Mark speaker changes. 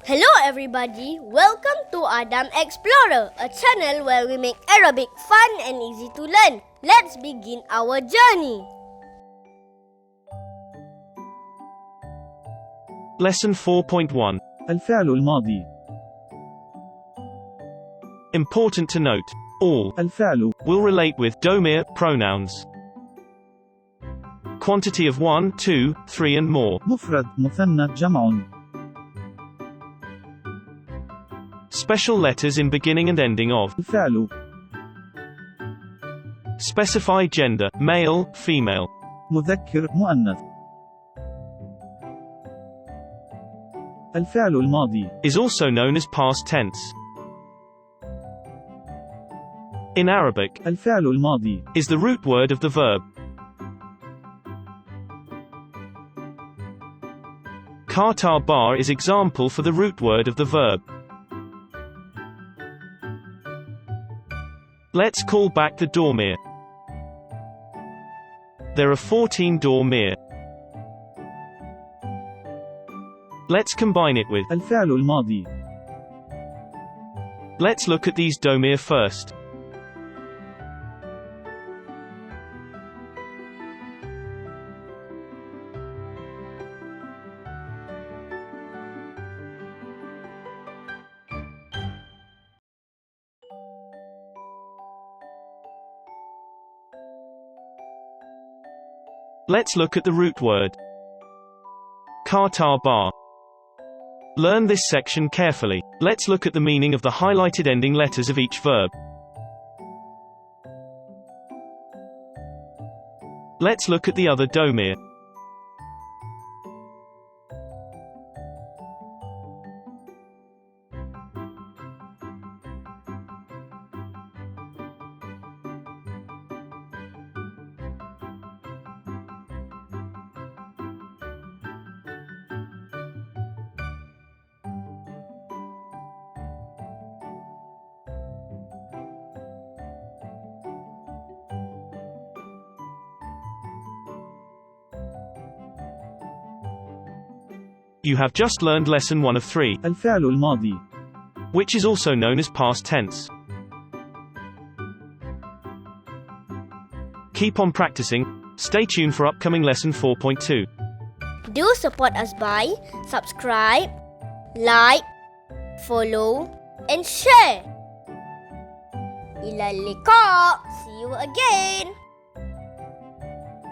Speaker 1: Hello everybody, welcome to Adam Explorer, a channel where we make Arabic fun and easy to learn. Let's begin our journey.
Speaker 2: Lesson 4.1
Speaker 3: الفعل الماضي.
Speaker 2: Important to note, all
Speaker 3: الفعل
Speaker 2: will relate with domir pronouns. Quantity of 1, 2, 3 and more.
Speaker 3: مفرد مثنى جمع.
Speaker 2: Special letters in beginning and ending of.
Speaker 3: الفعل
Speaker 2: Specify gender, male, female.
Speaker 3: مذكر مؤنث. الفعل الماضي
Speaker 2: Is also known as past tense. In Arabic,
Speaker 3: الفعل الماضي
Speaker 2: is the root word of the verb. Qatar bar is example for the root word of the verb. Let's call back the dormir. There are 14 dormir. Let's combine it with.
Speaker 3: الفعل الماضي.
Speaker 2: Let's look at these domir first. Let's look at the root word. Qatar bar. Learn this section carefully. Let's look at the meaning of the highlighted ending letters of each verb. Let's look at the other domir. You have just learned lesson 1 of 3,
Speaker 3: الفعل الماضي.
Speaker 2: which is also known as past tense. Keep on practicing. Stay tuned for upcoming lesson 4.2.
Speaker 1: Do support us by subscribe, like, follow and share. Ila liqa. See you again.